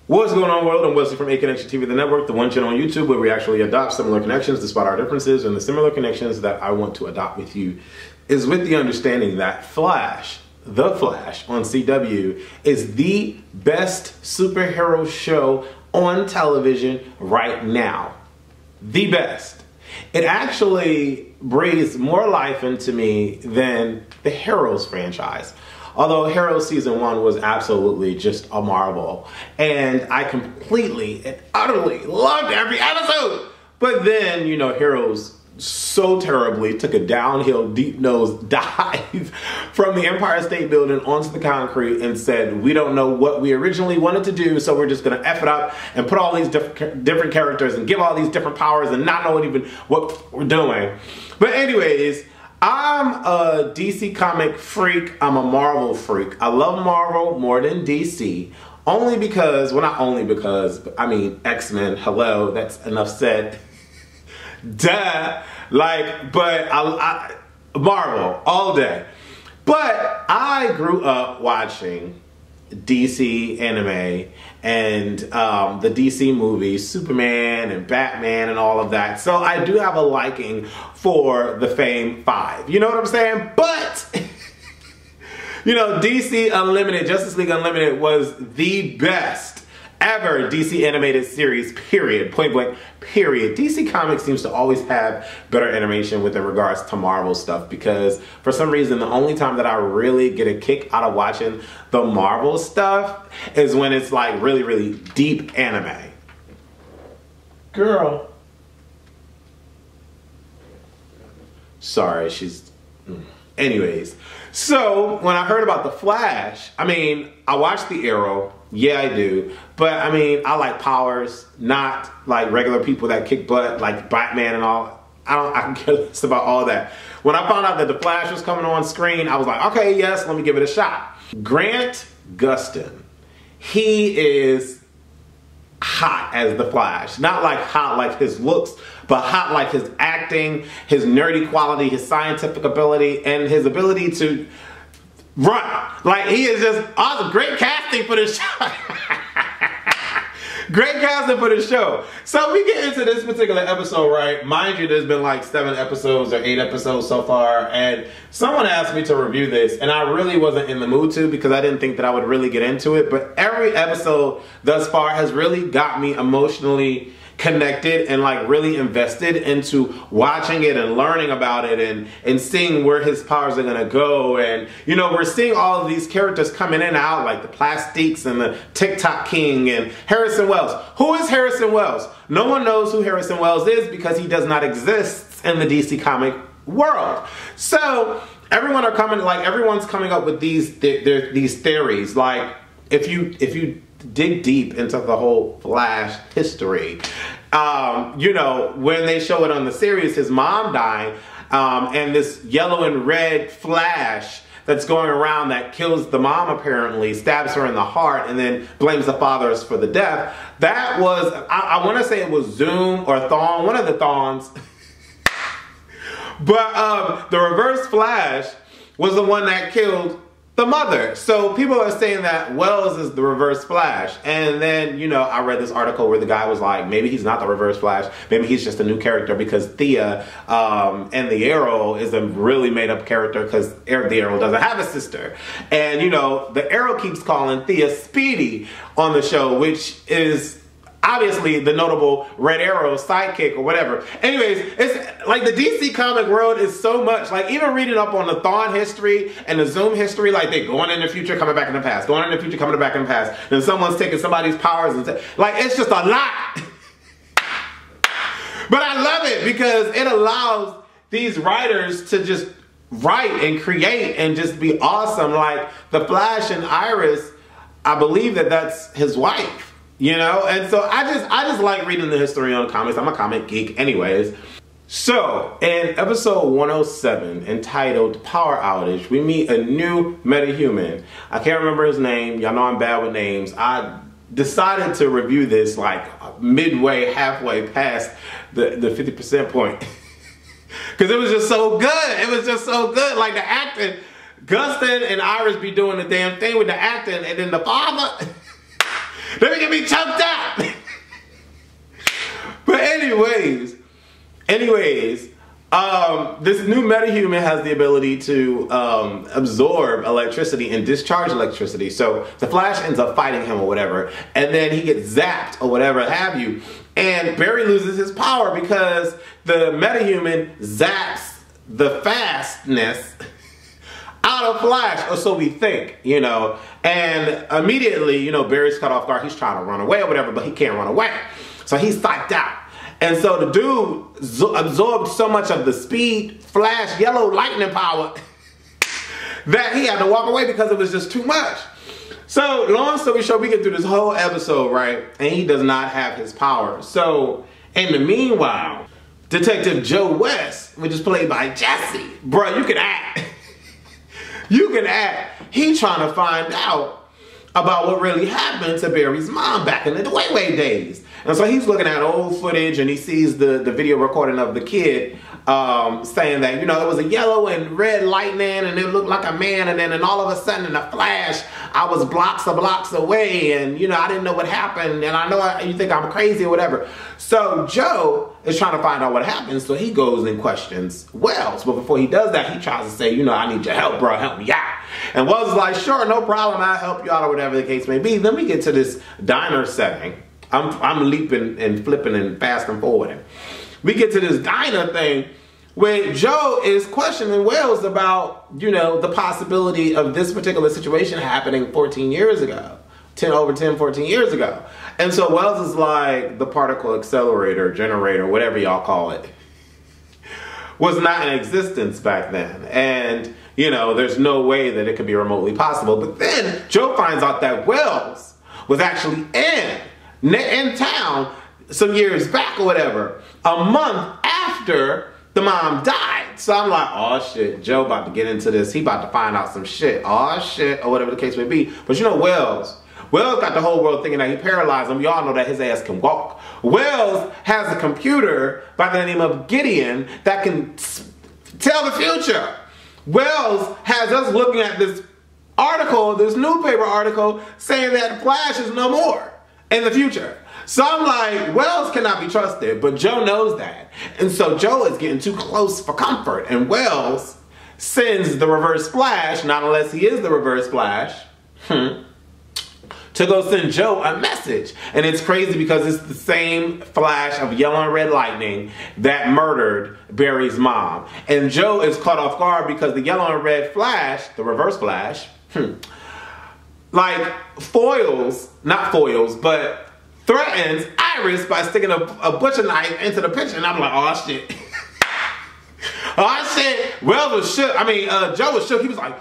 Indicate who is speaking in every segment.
Speaker 1: What's going on, world? I'm Wesley from A Connection TV, the network, the one channel on YouTube where we actually adopt similar connections despite our differences, and the similar connections that I want to adopt with you is with the understanding that The Flash on CW is the best superhero show on television right now. The best. It actually breathes more life into me than the Heroes franchise. Although Heroes Season 1 was absolutely just a marvel. And I completely and utterly loved every episode. But then, you know, Heroes so terribly took a downhill deep nose dive from the Empire State Building onto the concrete and said, we don't know what we originally wanted to do, so we're just going to F it up and put all these different characters and give all these different powers and not know even what we're doing. But anyways, I'm a DC comic freak. I'm a Marvel freak. I love Marvel more than DC. Only because, well, not only because, but I mean, X-Men, hello, that's enough said. Duh. Like, but I Marvel all day. But I grew up watching DC anime and the DC movies, Superman and Batman and all of that. So I do have a liking for the Fame Five. You know what I'm saying? But, you know, DC Unlimited, Justice League Unlimited was the best ever DC animated series, period. Point blank, period. DC Comics seems to always have better animation with regards to Marvel stuff because for some reason the only time that I really get a kick out of watching the Marvel stuff is when it's like really, really deep anime. Girl. Sorry, she's... Anyways, so when I heard about The Flash, I mean, I watched The Arrow. Yeah, I do. But I mean, I like powers, not like regular people that kick butt like Batman and all. I can care less about all that. When I found out that The Flash was coming on screen, I was like, okay, yes, let me give it a shot. Grant Gustin, he is hot as The Flash. Not like hot like his looks, but hot like his acting, his nerdy quality, his scientific ability, and his ability to run. Like, he is just awesome. Great casting for this show. Great casting for this show. So we get into this particular episode, right? Mind you, there's been like 7 episodes or 8 episodes so far, and someone asked me to review this, and I really wasn't in the mood to because I didn't think that I would really get into it, but every episode thus far has really got me emotionally connected and like really invested into watching it and learning about it and seeing where his powers are gonna go. And you know, we're seeing all of these characters coming in and out, like the Plastiques and the TikTok King and Harrison Wells. Who is Harrison Wells? No one knows who Harrison Wells is because he does not exist in the DC comic world. So everyone's coming up with these theories. Like if you dig deep into the whole Flash history, you know, when they show it on the series, his mom died, and this yellow and red Flash that's going around that kills the mom apparently, stabs her in the heart, and then blames the fathers for the death. That was, I want to say it was Zoom or Thawne, one of the Thawns. But the Reverse Flash was the one that killed the mother. So people are saying that Wells is the Reverse Flash. And then, you know, I read this article where the guy was like, maybe he's not the Reverse Flash. Maybe he's just a new character because Thea and the Arrow is a really made up character because the Arrow doesn't have a sister. And, you know, the Arrow keeps calling Thea Speedy on the show, which is obviously the notable Red Arrow sidekick or whatever. Anyways, it's like the DC comic world is so much, like even reading up on the Thawne history and the Zoom history, like they going in the future, coming back in the past, going in the future, coming back in the past, and someone's taking somebody's powers and like, it's just a lot. But I love it because it allows these writers to just write and create and just be awesome. Like the Flash and Iris, I believe that that's his wife. You know, and so I just like reading the history on comics. I'm a comic geek anyways. So in episode 107 entitled Power Outage, we meet a new metahuman. I can't remember his name. Y'all know I'm bad with names. I decided to review this like midway, halfway past the 50% point. Because it was just so good. It was just so good. Like the acting, Gustin and Iris be doing the damn thing with the acting, and then the father... Let me get me choked up. But anyways, this new metahuman has the ability to absorb electricity and discharge electricity. So the Flash ends up fighting him or whatever, and then he gets zapped or whatever have you. And Barry loses his power because the metahuman zaps the fastness out of Flash, or so we think, you know. And immediately, you know, Barry's caught off guard. He's trying to run away or whatever, but he can't run away. So he's psyched out. And so the dude absorbed so much of the speed, Flash, yellow lightning power that he had to walk away because it was just too much. So long story short, we get through this whole episode, right? And he does not have his power. So in the meanwhile, Detective Joe West, which is played by Jesse, bro, you can act. You can act. He's trying to find out about what really happened to Barry's mom back in the way days. And so he's looking at old footage and he sees the video recording of the kid saying that, you know, it was a yellow and red lightning and it looked like a man, and then all of a sudden in a flash, I was blocks away, and, you know, I didn't know what happened, and I know you think I'm crazy or whatever. So Joe is trying to find out what happened, so he goes and questions Wells. But before he does that, he tries to say, you know, I need your help, bro, help me out. And Wells is like, sure, no problem, I'll help you out, or whatever the case may be. Then we get to this diner setting. I'm leaping and flipping and fast and forwarding. We get to this diner thing where Joe is questioning Wells about, you know, the possibility of this particular situation happening 14 years ago. 14 years ago. And so Wells is like, the particle accelerator, generator, whatever y'all call it, was not in existence back then. And, you know, there's no way that it could be remotely possible. But then Joe finds out that Wells was actually in town some years back or whatever, a month after the mom died. So I'm like, oh shit, Joe about to get into this. He about to find out some shit. Oh shit, or whatever the case may be. But you know, Wells got the whole world thinking that he paralyzed him. Y'all know that his ass can walk. Wells has a computer by the name of Gideon that can tell the future. Wells has us looking at this article, this newspaper article, saying that Flash is no more in the future. So I'm like, Wells cannot be trusted, but Joe knows that. And so Joe is getting too close for comfort, and Wells sends the Reverse Flash, not unless he is the Reverse Flash, to go send Joe a message. And it's crazy because it's the same flash of yellow and red lightning that murdered Barry's mom. And Joe is caught off guard because the yellow and red flash, the Reverse Flash, like not foils, but threatens Iris by sticking a butcher knife into the picture. And I'm like, oh shit. Oh shit. Wells was shook. Joe was shook. He was like,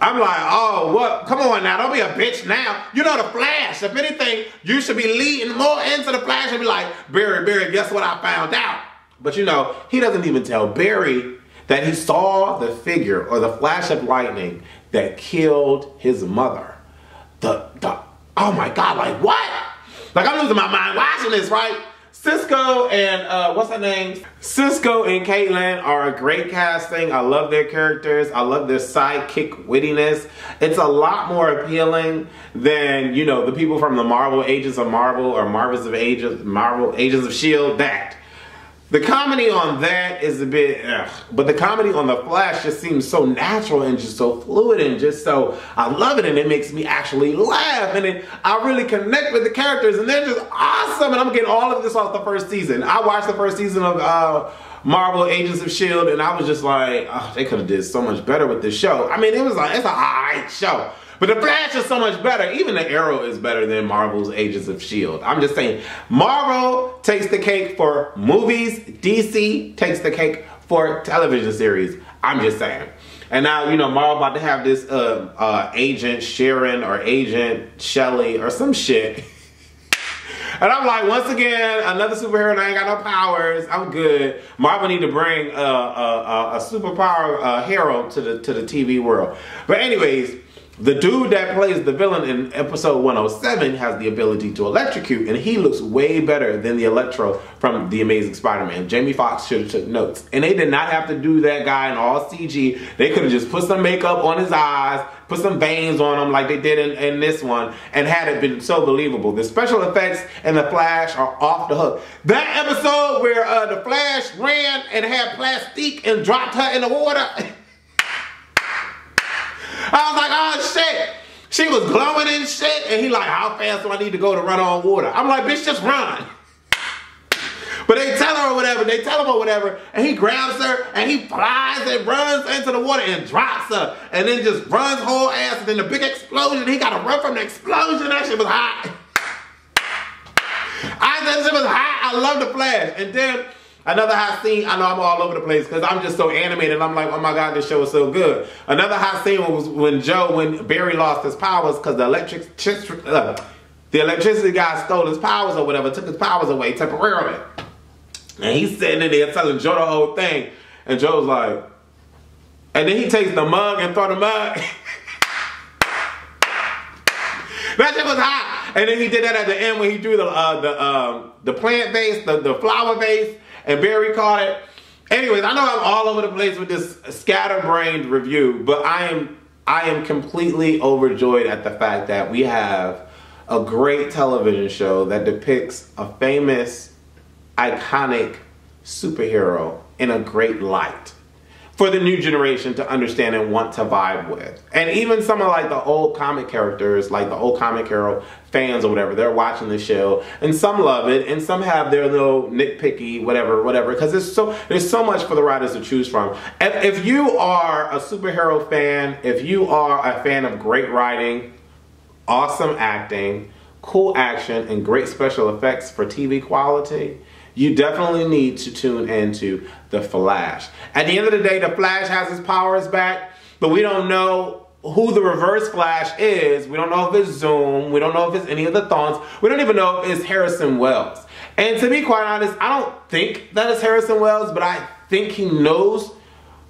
Speaker 1: I'm like, oh, what? Come on now, don't be a bitch now. You know the Flash. If anything, you should be leading more into the Flash and be like, Barry, guess what I found out? But you know, he doesn't even tell Barry that he saw the figure or the flash of lightning that killed his mother. Oh my God, like what? Like I'm losing my mind watching this, right? Cisco and, what's her name? Cisco and Caitlin are a great casting. I love their characters. I love their sidekick wittiness. It's a lot more appealing than, you know, the people from the Marvel Agents of Marvel or Marvel Agents of S.H.I.E.L.D. That. The comedy on that is a bit, but the comedy on The Flash just seems so natural and just so fluid and just so, I love it, and it makes me actually laugh, and then I really connect with the characters, and they're just awesome, and I'm getting all of this off the first season. I watched the first season of Marvel Agents of S.H.I.E.L.D., and I was just like, oh, they could have did so much better with this show. I mean, it was like, it's an alright show. But The Flash is so much better. Even the Arrow is better than Marvel's Agents of S.H.I.E.L.D. I'm just saying, Marvel takes the cake for movies. DC takes the cake for television series. I'm just saying. And now, you know, Marvel about to have this Agent Sharon or Agent Shelley or some shit. And I'm like, once again, another superhero and I ain't got no powers. I'm good. Marvel need to bring a superpower hero to the TV world. But anyways, The dude that plays the villain in episode 107 has the ability to electrocute, and he looks way better than the Electro from The Amazing Spider-Man. Jamie Foxx should have took notes. And they did not have to do that guy in all CG. They could have just put some makeup on his eyes, put some veins on him like they did in this one, and had it been so believable. The special effects in The Flash are off the hook. That episode where the Flash ran and had Plastique and dropped her in the water. I was like, oh shit. She was glowing and shit. And he like, how fast do I need to go to run on water? I'm like, bitch, just run. But they tell her or whatever. They tell him or whatever. And he grabs her and he flies and runs into the water and drops her. And then just runs whole ass. And then the big explosion. He got to run from the explosion. That shit was hot. I said that shit was hot. I love The Flash. And then another hot scene, I know I'm all over the place because I'm just so animated. I'm like, oh my God, this show is so good. Another hot scene was when Barry lost his powers because the electricity guy stole his powers or whatever, took his powers away temporarily. And he's sitting in there telling Joe the whole thing. And Joe's like, and then he takes the mug and throw the mug. That shit was hot. And then he did that at the end when he drew the plant vase, the flower vase. And Barry caught it. Anyways, I know I'm all over the place with this scatterbrained review, but I am completely overjoyed at the fact that we have a great television show that depicts a famous, iconic superhero in a great light for the new generation to understand and want to vibe with. And even some of like the old comic characters, like the old comic hero fans or whatever, they're watching the show and some love it and some have their little nitpicky whatever, because there's so much for the writers to choose from. If you are a superhero fan, if you are a fan of great writing, awesome acting, cool action, and great special effects for TV quality, you definitely need to tune into The Flash. At the end of the day, The Flash has his powers back, but we don't know who the Reverse Flash is. We don't know if it's Zoom. We don't know if it's any of the Thawns. We don't even know if it's Harrison Wells. And to be quite honest, I don't think that it's Harrison Wells, but I think he knows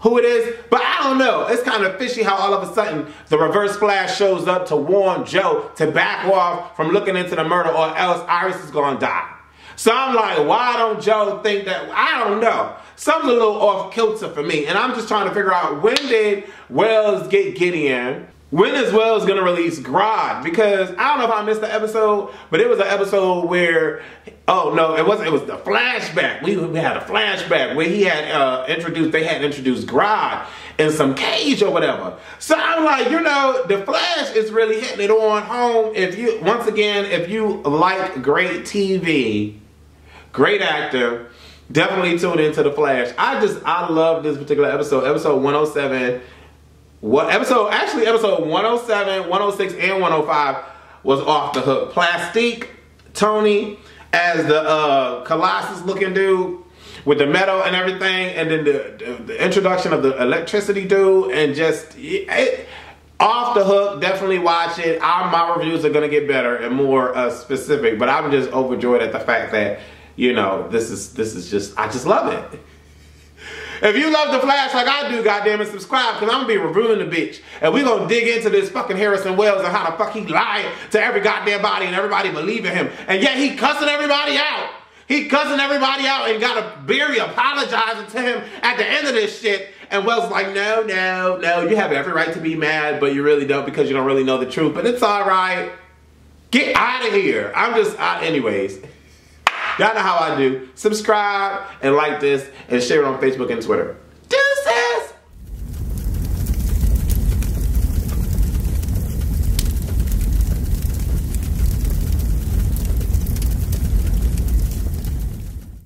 Speaker 1: who it is. But I don't know. It's kind of fishy how all of a sudden the Reverse Flash shows up to warn Joe to back off from looking into the murder or else Iris is going to die. So I'm like, why don't Joe think that? I don't know. Something's a little off kilter for me. And I'm just trying to figure out, when did Wells get Gideon? When is Wells going to release Grodd? Because I don't know if I missed the episode, but it was an episode where, oh no, it wasn't. It was the flashback. We had a flashback where he had they had introduced Grodd in some cage or whatever. So I'm like, you know, The Flash is really hitting it on home. If you, once again, if you like great TV, great actor, definitely tune into The Flash. I love this particular episode. Episode 107. Episode 107, 106, and 105 was off the hook. Plastique, Tony as the Colossus looking dude with the metal and everything, and then the introduction of the electricity dude, and just off the hook. Definitely watch it. My reviews are gonna get better and more specific, but I'm just overjoyed at the fact that, you know, this is just, I just love it. If you love The Flash like I do, goddammit, subscribe, because I'm going to be reviewing the bitch. And we're going to dig into this fucking Harrison Wells and how the fuck he lied to every goddamn body and everybody believing him. And yet he cussing everybody out. He cussing everybody out and got a Barry apologizing to him at the end of this shit. And Wells like, no, you have every right to be mad, but you really don't because you don't really know the truth. But it's all right. Get out of here. Anyways. Y'all know how I do. Subscribe and like this and share it on Facebook and Twitter.